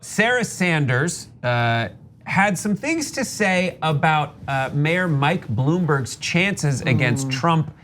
Sarah Sanders had some things to say about Mayor Mike Bloomberg's chances against Trump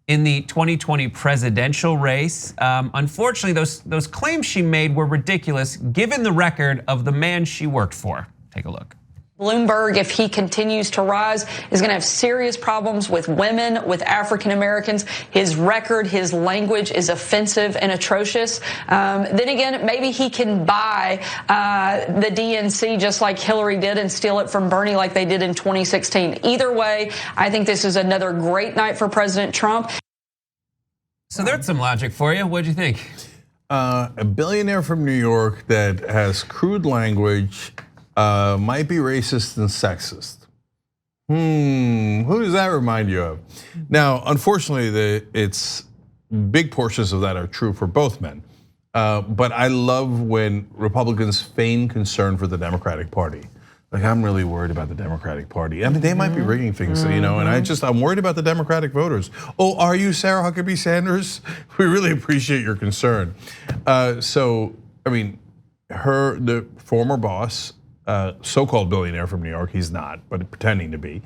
in the 2020 presidential race. Unfortunately, those claims she made were ridiculous given the record of the man she worked for. Take a look. Bloomberg, if he continues to rise, is going to have serious problems with women, with African Americans. His record, his language is offensive and atrocious. Then again, maybe he can buy the DNC just like Hillary did and steal it from Bernie like they did in 2016. Either way, I think this is another great night for President Trump. So there's some logic for you. What'd you think? A billionaire from New York that has crude language, might be racist and sexist. Who does that remind you of? Now, unfortunately, it's big portions of that are true for both men. But I love when Republicans feign concern for the Democratic Party. Like, I'm really worried about the Democratic Party. I mean, they might be rigging things, and I'm worried about the Democratic voters. Oh, are you Sarah Huckabee Sanders? We really appreciate your concern. So, I mean, the former boss, so-called billionaire from New York, he's not, but pretending to be,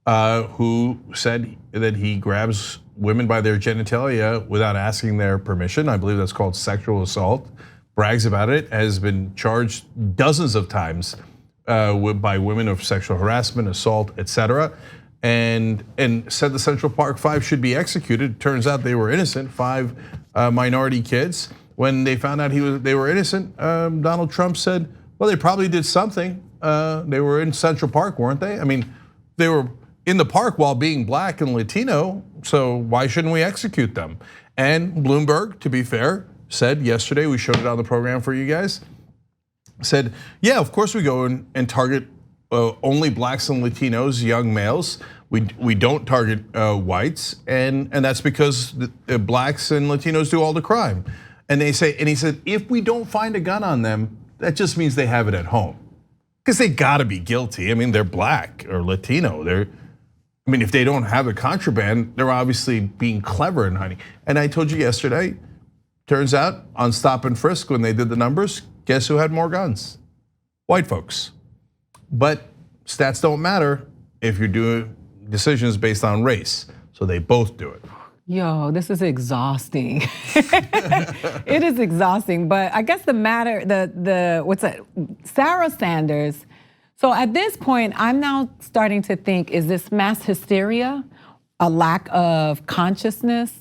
who said that he grabs women by their genitalia without asking their permission. I believe that's called sexual assault. Brags about it, has been charged dozens of times by women of sexual harassment, assault, etc. And said the Central Park Five should be executed. Turns out they were innocent, 5 minority kids. When they found out they were innocent, Donald Trump said, well, they probably did something. They were in Central Park, weren't they? I mean, they were in the park while being black and Latino, so why shouldn't we execute them? And Bloomberg, to be fair, said yesterday, we showed it on the program for you guys, said, yeah, of course we go and target only blacks and Latinos, young males. We don't target whites, and that's because the blacks and Latinos do all the crime. And he said, if we don't find a gun on them, that just means they have it at home, because they gotta be guilty. I mean, they're black or Latino. If they don't have the contraband, they're obviously being clever and honey. And I told you yesterday, turns out on stop and frisk when they did the numbers, guess who had more guns? White folks. But stats don't matter if you're doing decisions based on race. So they both do it. Yo, this is exhausting. It is exhausting, but I guess Sarah Sanders. So at this point, I'm now starting to think, is this mass hysteria, a lack of consciousness,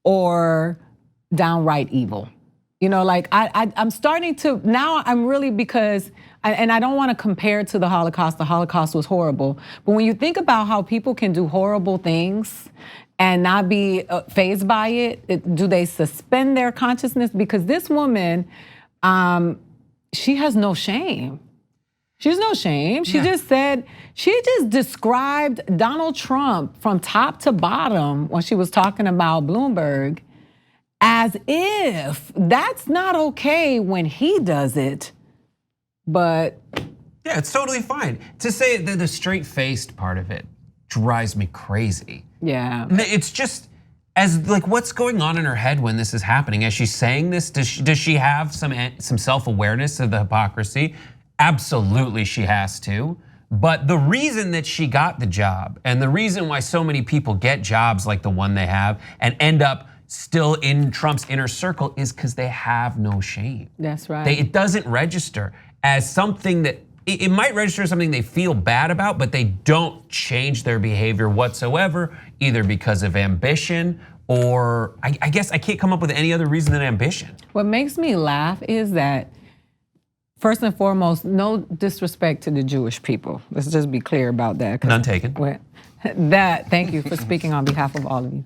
or downright evil? I'm starting to, now I'm really, because, and I don't want to compare it to the Holocaust was horrible, but when you think about how people can do horrible things and not be fazed by it, do they suspend their consciousness? Because this woman, she has no shame. She has no shame. She just described Donald Trump from top to bottom when she was talking about Bloomberg, as if that's not okay when he does it, but. Yeah, it's totally fine. To say that the straight-faced part of it drives me crazy. Yeah. It's just, what's going on in her head when this is happening? As she's saying this, does she have some self-awareness of the hypocrisy? Absolutely she has to. But the reason that she got the job, and the reason why so many people get jobs like the one they have and end up still in Trump's inner circle, is because they have no shame. That's right. It doesn't register as something that, it might register as something they feel bad about, but they don't change their behavior whatsoever, either because of ambition or I guess I can't come up with any other reason than ambition. What makes me laugh is that, first and foremost, no disrespect to the Jewish people. Let's just be clear about that. None taken. Thank you for speaking on behalf of all of you.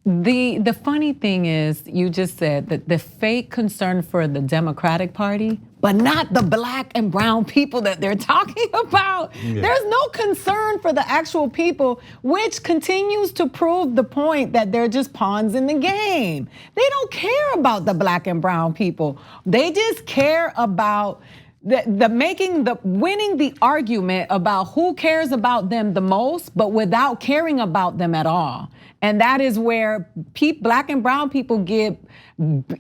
The funny thing is, you just said that the fake concern for the Democratic Party, but not the black and brown people that they're talking about. Yeah. There's no concern for the actual people, which continues to prove the point that they're just pawns in the game. They don't care about the black and brown people. They just care about winning the argument about who cares about them the most, but without caring about them at all. And that is where black and brown people get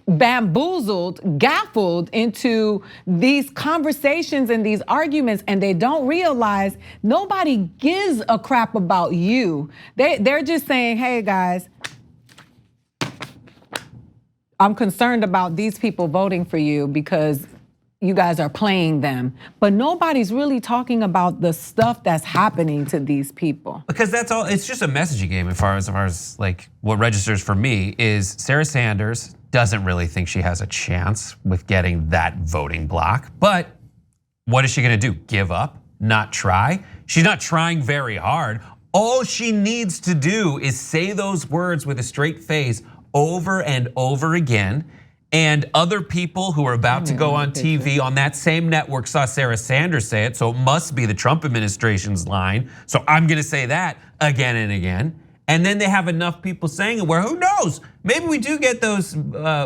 bamboozled, gaffled into these conversations and these arguments, and they don't realize nobody gives a crap about you. They're just saying, hey guys, I'm concerned about these people voting for you because you guys are playing them. But nobody's really talking about the stuff that's happening to these people. Because that's all, it's just a messaging game as far as like what registers for me is Sarah Sanders doesn't really think she has a chance with getting that voting block. But what is she gonna do? Give up? Not try? She's not trying very hard. All she needs to do is say those words with a straight face over and over again. And other people who are about to go on TV on that same network saw Sarah Sanders say it, so it must be the Trump administration's line. So I'm gonna say that again and again. And then they have enough people saying it where who knows? Maybe we do get those,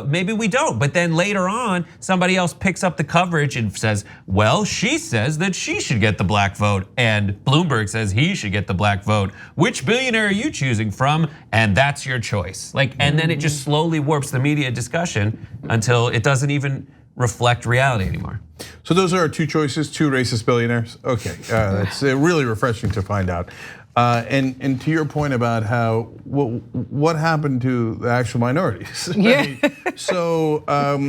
maybe we don't. But then later on, somebody else picks up the coverage and says, well, she says that she should get the black vote. And Bloomberg says he should get the black vote. Which billionaire are you choosing from? And that's your choice. And then it just slowly warps the media discussion until it doesn't even reflect reality anymore. So those are our two choices, two racist billionaires. Okay, that's really refreshing to find out. And to your point about how what happened to the actual minorities? Yeah.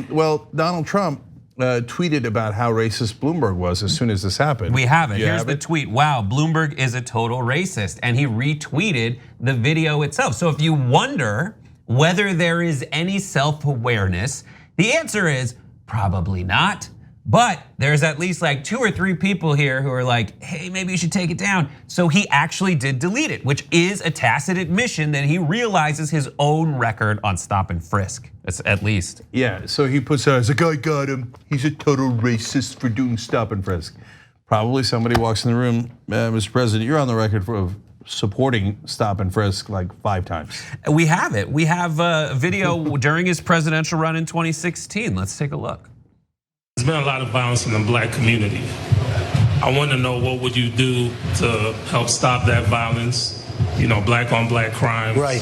Well, Donald Trump tweeted about how racist Bloomberg was as soon as this happened. We have it. Here's the tweet. Wow, Bloomberg is a total racist, and he retweeted the video itself. So if you wonder whether there is any self-awareness, the answer is probably not. But there's at least like 2 or 3 people here who are like, hey, maybe you should take it down. So he actually did delete it, which is a tacit admission that he realizes his own record on stop and frisk, at least. Yeah, so he puts out, as a guy got him, he's a total racist for doing stop and frisk. Probably somebody walks in the room, Mr. President, you're on the record for supporting stop and frisk like 5 times. We have it. We have a video during his presidential run in 2016. Let's take a look. There's been a lot of violence in the black community. I want to know what would you do to help stop that violence, black on black crime. Right.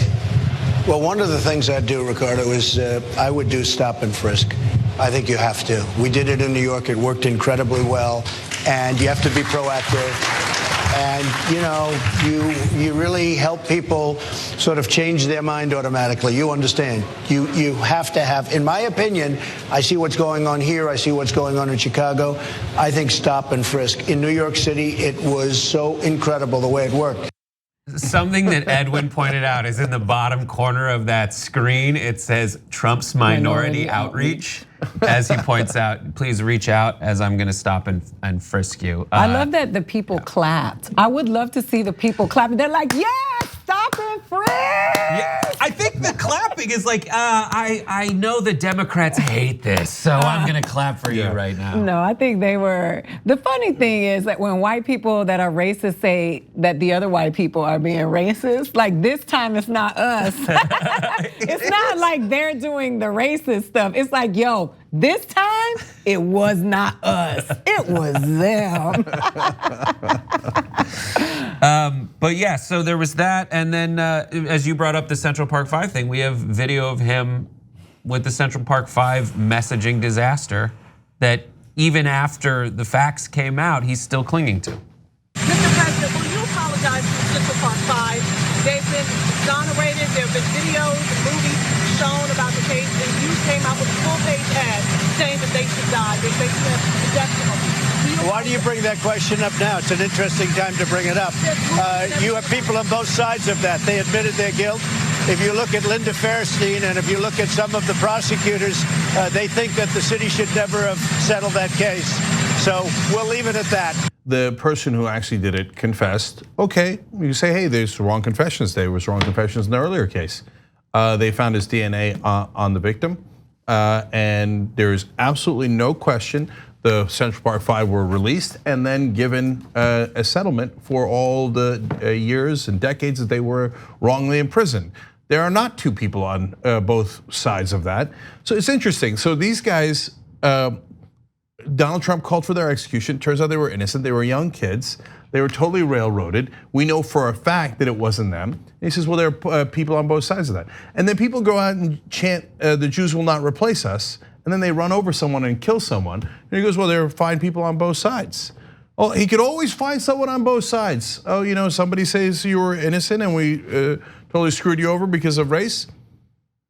Well, one of the things I'd do, Ricardo, is I would do stop and frisk. I think you have to. We did it in New York. It worked incredibly well. And you have to be proactive. And you really help people sort of change their mind automatically. You understand. You have to have, in my opinion, I see what's going on here. I see what's going on in Chicago. I think stop and frisk. In New York City, it was so incredible the way it worked. Something that Edwin pointed out is in the bottom corner of that screen. It says Trump's minority outreach. As he points out, please reach out as I'm gonna stop and frisk you. I love that the people clapped. I would love to see the people clapping. They're like, yes, stop and frisk. Yeah, I think the clapping is like, I know the Democrats hate this, so I'm gonna clap for you right now. No, I think they were. The funny thing is that when white people that are racist say that the other white people are being racist, like this time it's not us. It's not like they're doing the racist stuff. It's like, yo, this time it was not us. It was them. But yeah, so there was that, and then as you brought up the Central Park 5 thing, we have video of him with the Central Park 5 messaging disaster that even after the facts came out, he's still clinging to. Mr. President, will you apologize to Central Park 5? They've been exonerated, there have been videos and movies shown about the case, and you came out with a full-page ad saying that they should die. They say the death penalty. Why do you bring that question up now? It's an interesting time to bring it up. You have people on both sides of that. They admitted their guilt. If you look at Linda Fairstein and if you look at some of the prosecutors, they think that the city should never have settled that case. So we'll leave it at that. The person who actually did it confessed. Okay, you say, hey, there's wrong confessions. There was wrong confessions in the earlier case. They found his DNA on the victim, and there is absolutely no question the Central Park 5 were released and then given a settlement for all the years and decades that they were wrongly imprisoned. There are not 2 people on both sides of that. So it's interesting. So these guys, Donald Trump called for their execution. Turns out they were innocent. They were young kids. They were totally railroaded. We know for a fact that it wasn't them. And he says, well, there are people on both sides of that. And then people go out and chant, the Jews will not replace us. And then they run over someone and kill someone. And he goes, well, there are fine people on both sides. Oh, he could always find someone on both sides. Oh, you know, somebody says you were innocent and we totally screwed you over because of race.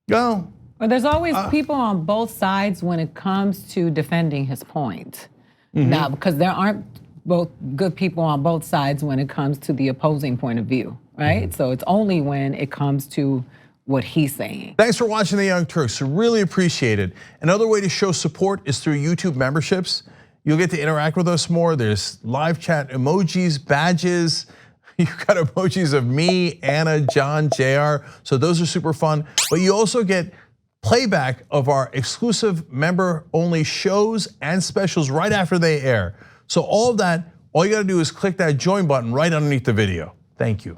Go. Well, there's always people on both sides when it comes to defending his point. Now, because there aren't both good people on both sides when it comes to the opposing point of view, right? So it's only when it comes to what he's saying. Thanks for watching the Young Turks. Really appreciate it. Another way to show support is through YouTube memberships. You'll get to interact with us more. There's live chat emojis, badges. You've got emojis of me, Anna, John, JR. So those are super fun. But you also get playback of our exclusive member-only shows and specials right after they air. So all of that, all you gotta do is click that join button right underneath the video. Thank you.